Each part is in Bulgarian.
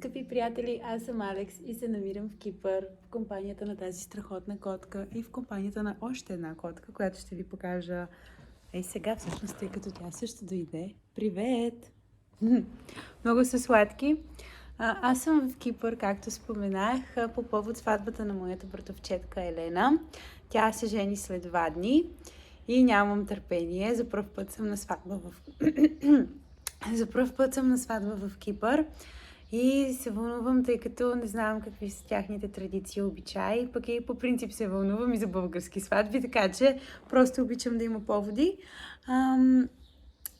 Скъпи приятели, аз съм Алекс и се намирам в Кипър, в компанията на тази страхотна котка и в компанията на още една котка, която ще ви покажа сега всъщност, тъй като тя също дойде. Привет! Много са сладки. Аз съм в Кипър, както споменах, по повод сватбата на моята братовчетка Елена. Тя се жени след 2 дни и нямам търпение. За пръв път съм на сватба в Кипър. И се вълнувам, тъй като не знам какви са тяхните традиции и обичаи, пък и по принцип се вълнувам и за български сватби, така че просто обичам да има поводи.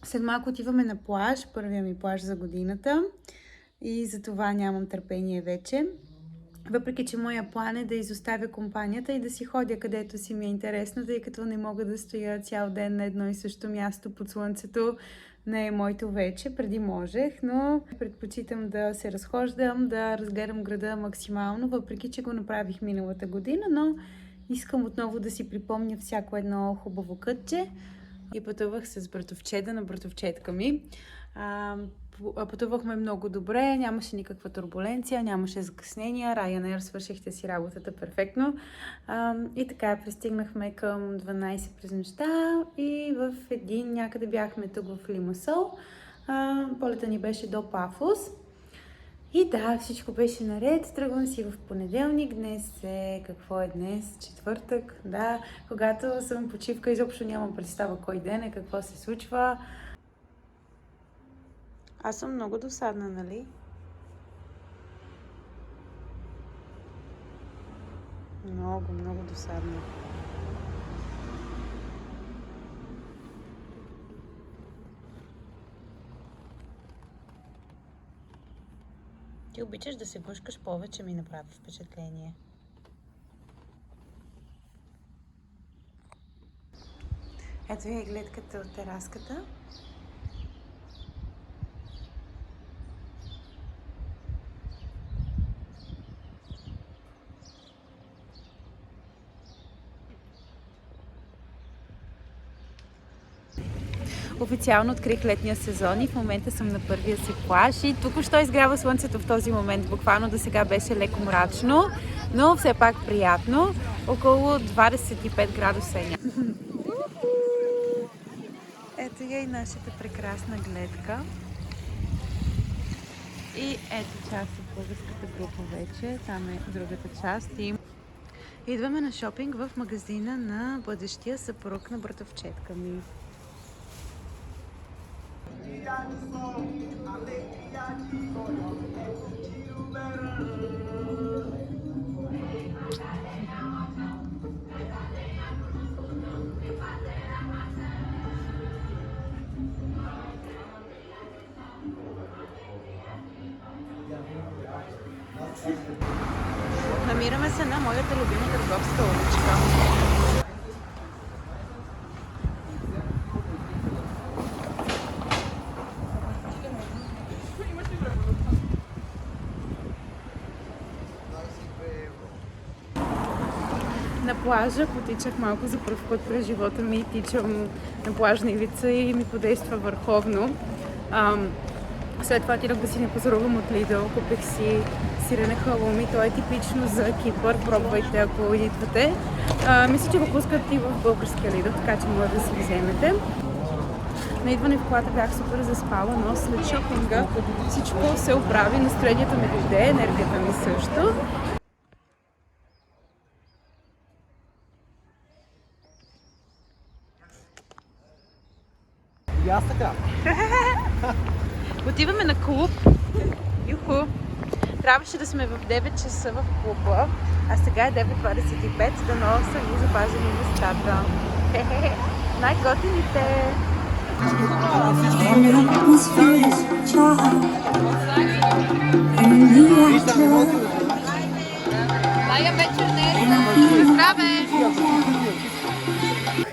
След малко отиваме на плаж, първия ми плаж за годината и за това нямам търпение вече. Въпреки че моя план е да изоставя компанията и да си ходя където си ми е интересно, тъй като не мога да стоя цял ден на едно и също място под слънцето. Не е моето вече, преди можех, но предпочитам да се разхождам, да разгледам града максимално, въпреки че го направих миналата година, но искам отново да си припомня всяко едно хубаво кътче. И пътувах с братовчеда на братовчетка ми. Пътувахме много добре, нямаше никаква турбуленция, нямаше закъснения, Ryanair свършихте си работата перфектно. И така пристигнахме към 12 през нощта и в един някъде бяхме тук в Лимасол. Полета ни беше до Пафос. И да, всичко беше наред. Тръгвам си в понеделник. Днес е... Какво е днес? Четвъртък. Да, когато съм почивка, изобщо нямам представа кой ден е, какво се случва. Аз съм много досадна, нали? Много досадна. Ти обичаш да се гушкаш повече, ми направи впечатление. Ето я гледката от тераската. Официално открих летния сезон и в момента съм на първия си плаж и току-що изгрява слънцето в този момент. Буквално до сега беше леко мрачно, но все пак приятно. Около 25 градуса е. Ето я и нашата прекрасна гледка. И ето част от българската група вече. Там е другата част. И идваме на шопинг в магазина на бъдещия съпруг на братовчетка ми. Намираме се на моята любима търговска уличка. На плажа потичах малко за пръв път през живота ми и тичам на плажна ивица и ми подейства върховно. След това отидох да си не позорувам от Lidl, купих си сирене халуми, то е типично за Кипър, пробвайте ако идвате. Мисля, че го пускат и в българския Lidl, така че може да си вземете. На идване в колата бях супер заспала, но след шопинга всичко се оправи, настроението ми дойде, енергията ми също. И аз така. Отиваме на клуб. Юху! Трябваше да сме в 9 часа в клуба, а сега е 9:25, дано са ни запазени местата. Хе-хе-хе! Най-готините!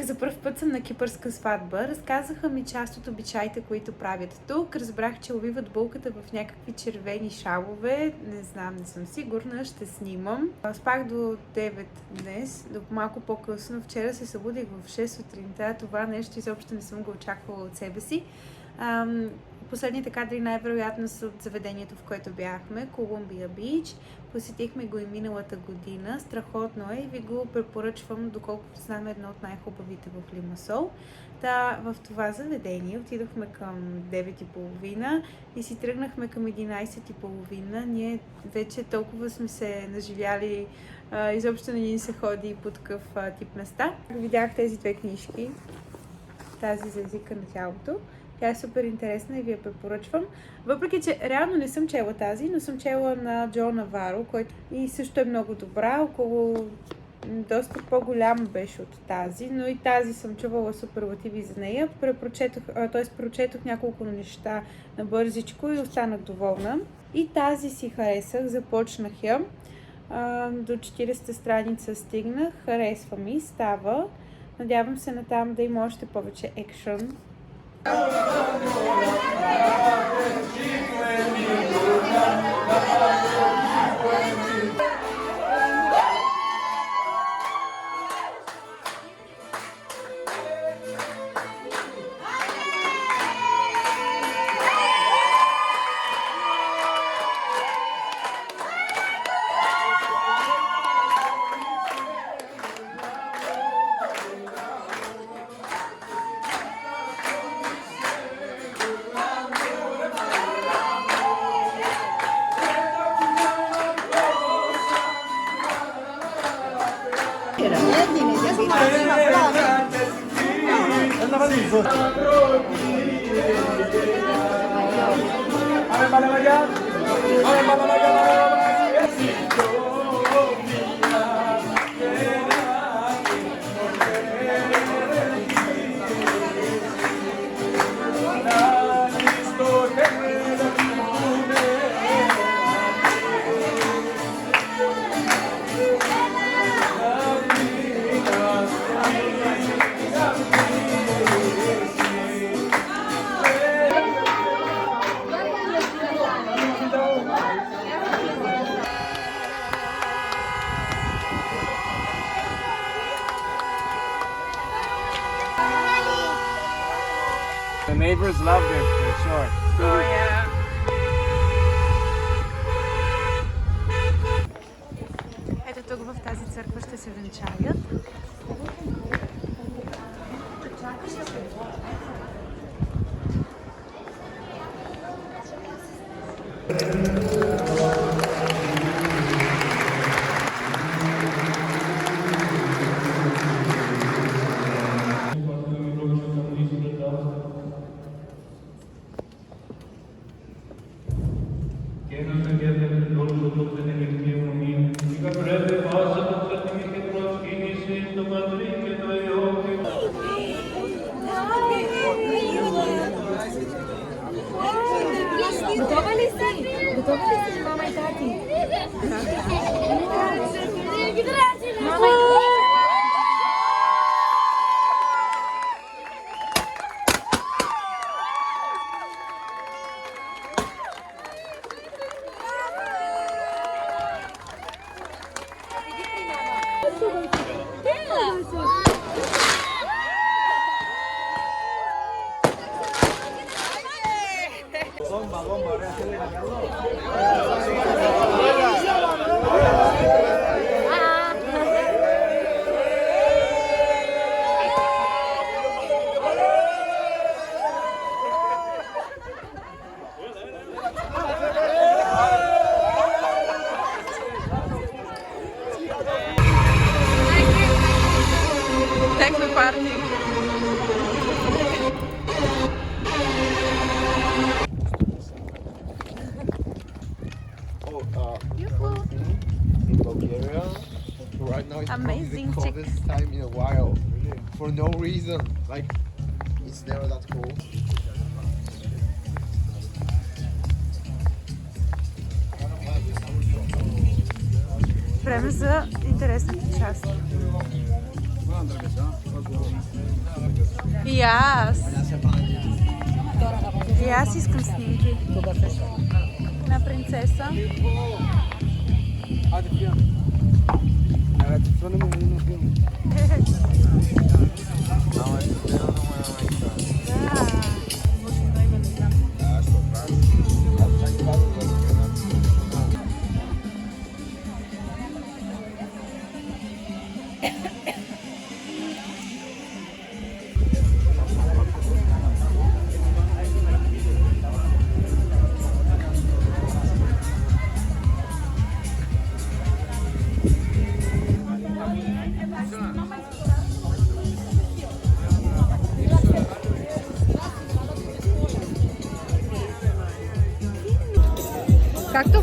За първ път съм на кипърска сватба. Разказаха ми част от обичаите, които правят тук. Разбрах, че увиват булката в някакви червени шалове. Не знам, не съм сигурна. Ще снимам. Спах до 9 днес, до малко по-късно. Вчера се събудих в 6 сутринта. Това нещо изобщо не съм го очаквала от себе си. Последните кадри най-вероятно са от заведението, в което бяхме, Колумбия Бич. Посетихме го и миналата година. Страхотно е и ви го препоръчвам, доколкото знам, едно от най-хубавите в Лимасол. В това заведение отидохме към 9:30 и си тръгнахме към 11:30. Ние вече толкова сме се наживяли, изобщо не ни се ходи по такъв тип места. Видях тези две книжки, тази за езика на тялото. Тя е супер интересна и ви я препоръчвам. Въпреки че реално не съм чела тази, но съм чела на Джо Наваро, който и също е много добра, около доста по-голяма беше от тази, но и тази съм чувала суперлативи за нея. Прочетох няколко неща на бързичко и останах доволна. И тази си харесах, започнах я. До 40-та страница стигнах, харесва ми, става. Надявам се натам да има още повече екшън. The neighbors loved it for sure. Oh, yeah. Ето тук в тази църква ще се венчаят. Готова ли си, мама и тати? Мама и тати! In Bulgaria, right now it's Amazing the coldest time in a while. For no reason. Like, it's never that cold. Време за интересната част. И аз искам снимки на принцеса.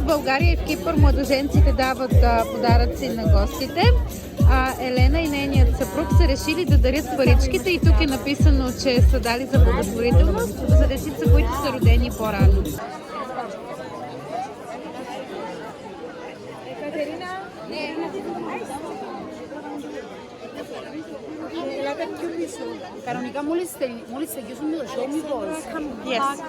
България и в Кипър младоженците дават подаръци на гостите. Елена и нейният съпруг са решили да дарят паричките и тук е написано, че са дали за благотворителност за дечица, които са родени по-рано. Κανονικά μόλις τελειώσουμε το show, μήπως. Yes.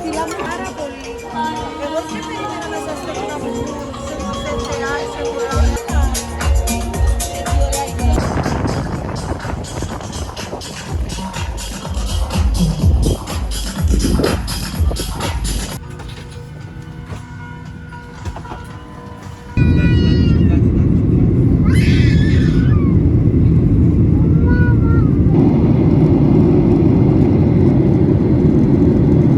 Στείλαμε πάρα πολύ. Εγώ και περίμενα να σας το πω να μου σε εντεράσει,